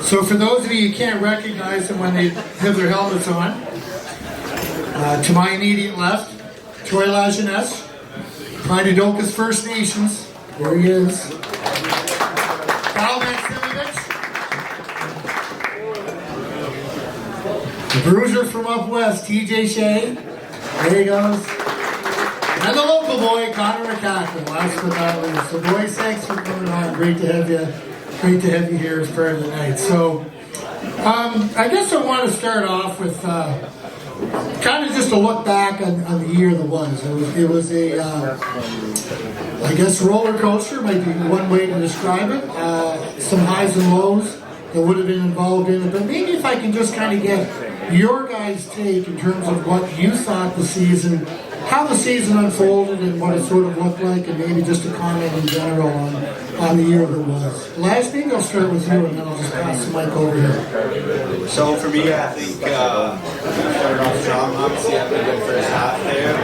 So for those of you who can't recognize them when they have their helmets on, to my immediate left, Troy Lajeunesse, Maksimovich First Nations, there he is. Maksimovich, the bruiser from up west, TJ Shea, there he goes. And the local boy, Conor MacEachern, last but not least. So boys, thanks for coming on. Great to have you here as part of the night. So, I guess I want to start off with kind of just a look back on the year that was. It was a, I guess, roller coaster might be one way to describe it. Some highs and lows that would have been involved in it. But maybe if I can just kind of get your guys' take in terms of what you thought the season, how the season unfolded and what it sort of looked like, and maybe just a comment in general on the year that was. Last maybe I'll start with you and then I'll just pass the mic over here. So for me, I think started off strong. Obviously, I had a good first half there,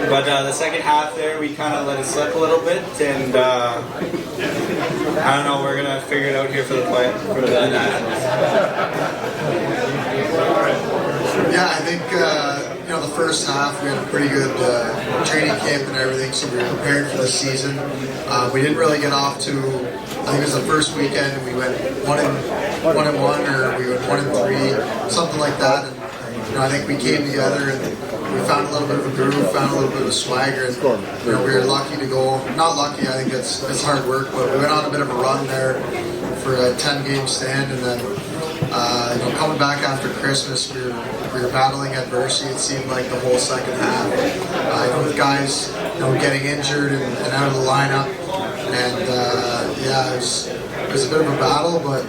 but the second half there, we kind of let it slip a little bit, and I don't know. We're gonna figure it out here for the Nationals. Yeah, I think the first half we had a pretty good training camp and everything, so we were prepared for the season. We didn't really get off to, I think it was the first weekend we went 1-1, or we went 1-3, something like that. And I think we came together and we found a little bit of a groove, found a little bit of a swagger, and we were lucky to go. Not lucky, I think it's hard work, but we went on a bit of a run there for a 10-game stand, and then coming back after Christmas, we were battling adversity. It seemed like the whole second half, with guys getting injured and out of the lineup, and it was a bit of a battle, but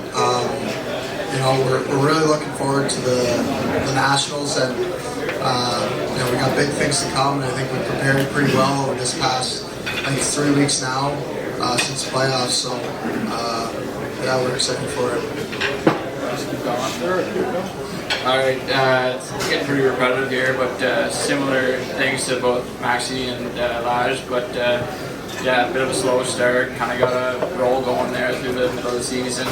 we're really looking forward to the Nationals, and we got big things to come, and I think we prepared pretty well over this past, I think it's 3 weeks now since the playoffs, so we're excited for it. Alright, it's getting pretty repetitive here, but similar things to both Maxi and Laj, but a bit of a slow start, kind of got a roll going there through the middle of the season,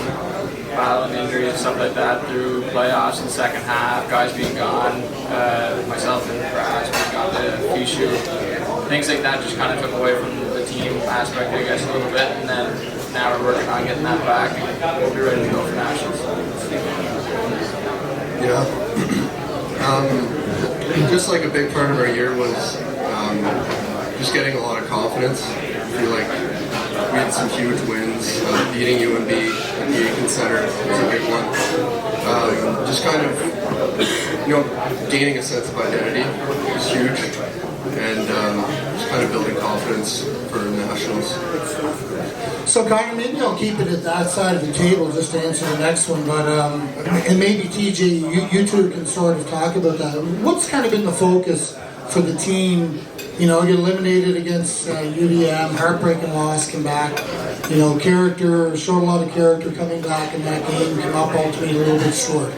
battling injuries and stuff like that through playoffs in the second half, guys being gone, myself and Brad being gone to Fishu, things like that just kind of took away from the team aspect, I guess, a little bit, and then now we're working on getting that back and we'll be ready to go for Nationals. Yeah. Just like a big part of our year was just getting a lot of confidence. I feel like we had some huge wins. Beating UMB at the Aiken Center was a big one. Just kind of, gaining a sense of identity was huge, and just kind of building confidence for the Nationals. So Conor, maybe I'll keep it at that side of the table just to answer the next one, but and maybe TJ, you two can sort of talk about that. What's kind of been the focus for the team? Get eliminated against UDM, heartbreaking loss, come back, character, showed a lot of character coming back in that game, came up ultimately a little bit short.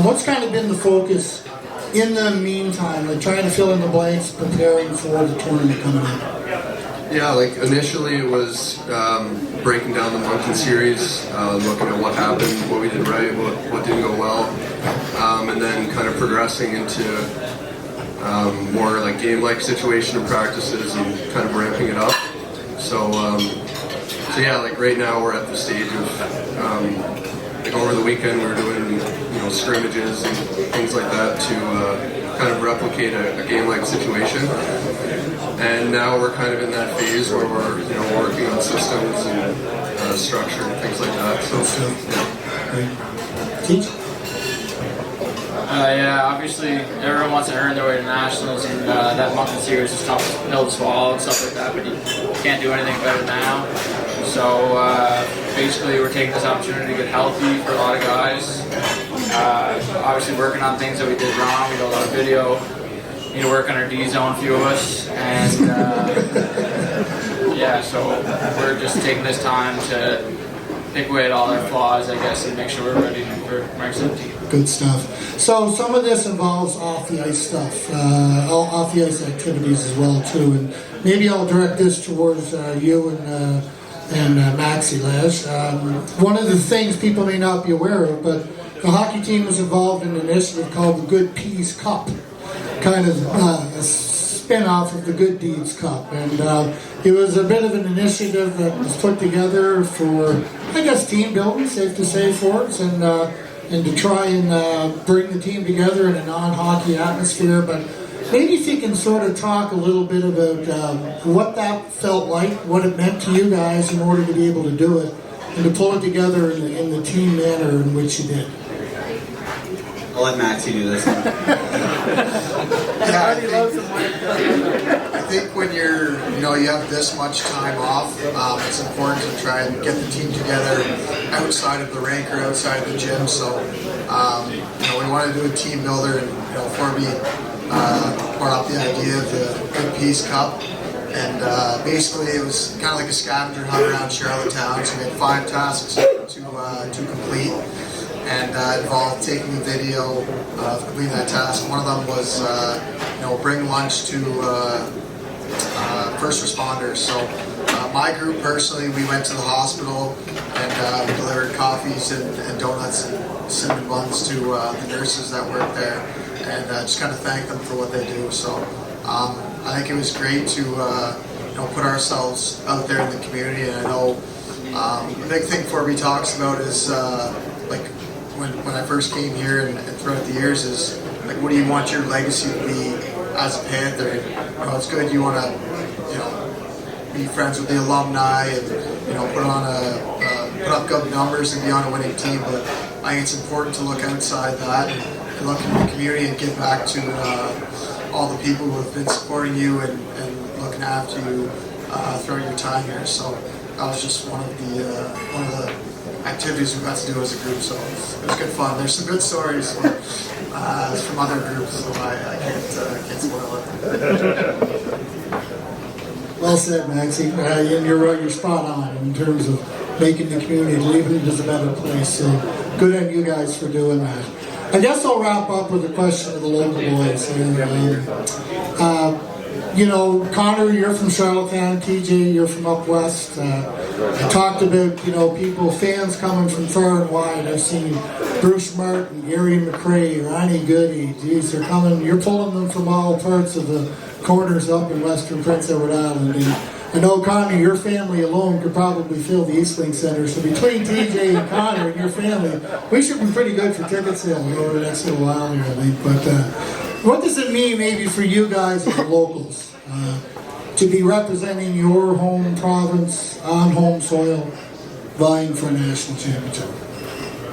What's kind of been the focus in the meantime, like trying to fill in the blanks, preparing for the tournament coming up? Yeah, like initially it was breaking down the Moncton series, looking at what happened, what we did right, what didn't go well, and then kind of progressing into more like game-like situation and practices and kind of ramping it up. So yeah, like right now we're at the stage of like over the weekend we were doing scrimmages and things like that to kind of replicate a game-like situation. And now we're kind of in that phase where we're working on systems and structure and things like that. So obviously everyone wants to earn their way to Nationals, and that Moncton series is tough pill to swallow and stuff like that, but you can't do anything better now. So basically we're taking this opportunity to get healthy for a lot of guys. Obviously working on things that we did wrong. We got a lot of video. We need to work on our D zone, a few of us, and so we're just taking this time to pick away at all our flaws, I guess, and make sure we're ready for Mark 17. good stuff. So some of this involves off the ice stuff, off the ice activities as well too. And maybe I'll direct this towards you and Maksimovich. One of the things people may not be aware of, but the hockey team was involved in an initiative called the Good Peas Cup, kind of a spin-off of the Good Deeds Cup. And it was a bit of an initiative that was put together for, I guess, team building, safe to say, for us, and to try and bring the team together in a non-hockey atmosphere. But maybe if you can sort of talk a little bit about what that felt like, what it meant to you guys in order to be able to do it, and to pull it together in the team manner in which you did. I'll let Maxie do this one. Yeah, I think when you have this much time off, it's important to try and get the team together outside of the rink or outside of the gym. So, we want to do a team builder, and Forby brought up the idea of the Good Peace Cup, and basically it was kind of like a scavenger hunt around Charlottetown. So we had 5 tasks to complete. And involved taking a video of completing that task. One of them was, bring lunch to first responders. So my group personally, we went to the hospital and we delivered coffees and donuts and cinnamon buns to the nurses that work there, and just kind of thank them for what they do. So I think it was great to put ourselves out there in the community. And I know the big thing Forby talks about is when I first came here and throughout the years is like, what do you want your legacy to be as a Panther? It's good you want to be friends with the alumni and put up good numbers and be on a winning team, but I think it's important to look outside that and look in the community and give back to all the people who have been supporting you and looking after you throughout your time here. So that was just one of the activities we got to do as a group, so it was good fun. There's some good stories from other groups, so I can't spoil it. Well said, Maxie. And you're spot on in terms of making the community, leaving it as a better place. So good on you guys for doing that. I guess I'll wrap up with a question of the local boys. Connor, you're from Charlottetown. TJ, you're from up west. I talked about, fans coming from far and wide. I've seen Bruce Martin, Gary McRae, Ronnie Goody. Geez, they're coming. You're pulling them from all parts of the corners up in western Prince Edward Island. And I know, Connor, your family alone could probably fill the Eastlink Center. So between TJ and Connor and your family, we should be pretty good for ticket sales over the next little while here, I think. But what does it mean maybe for you guys as locals to be representing your home province on home soil, vying for a national championship?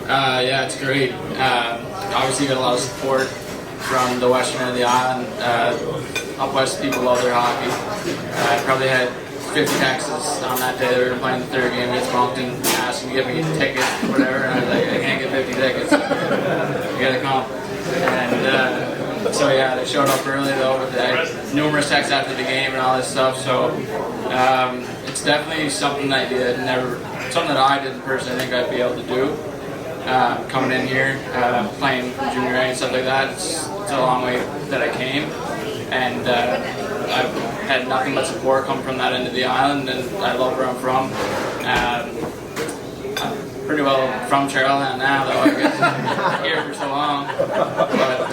Yeah, it's great. Obviously, you got a lot of support from the western end of the island. Up west, people love their hockey. I probably had 50 texts on that day that we were playing the third game against Moncton, asking to get me tickets, whatever. And I was like, I can't get 50 tickets. You gotta come. And so yeah, they showed up early though with numerous texts after the game and all this stuff. So it's definitely something that something that I didn't personally think I'd be able to do. Coming in here, playing junior A and stuff like that, it's a long way that I came, and I've had nothing but support come from that end of the island, and I love where I'm from. I'm pretty well from Charlottetown now, though I guess here for so long. But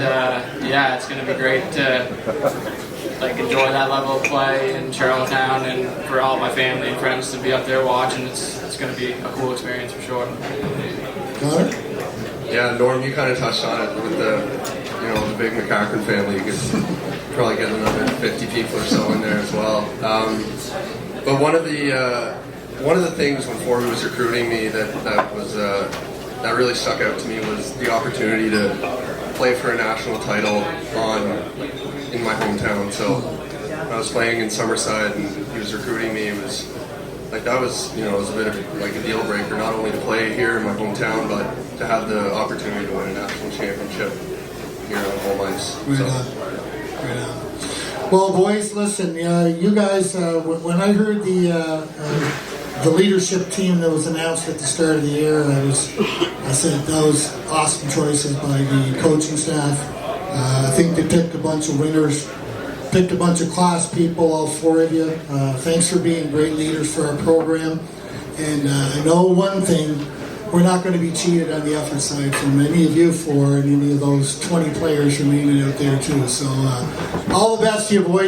yeah, it's going to be great to enjoy that level of play in Charlottetown, and for all my family and friends to be up there watching. It's going to be a cool experience for sure. Connor? Yeah, Norm, you kind of touched on it with the big MacEachern family. You could probably get another 50 people or so in there as well. But one of the things when Forby was recruiting me that really stuck out to me was the opportunity to play for a national title in my hometown. So I was playing in Summerside and he was recruiting me. It was that was it was a bit of a deal breaker, not only to play here in my hometown, but to have the opportunity to win a national championship here on home ice. Right on. Well, boys, listen, you guys, when I heard the leadership team that was announced at the start of the year, I said that was awesome choices by the coaching staff. I think they picked a bunch of winners, picked a bunch of class people, all four of you. Thanks for being great leaders for our program. And I know one thing, we're not going to be cheated on the effort side from any of you four and any of those 20 players remaining out there too. So all the best to you boys.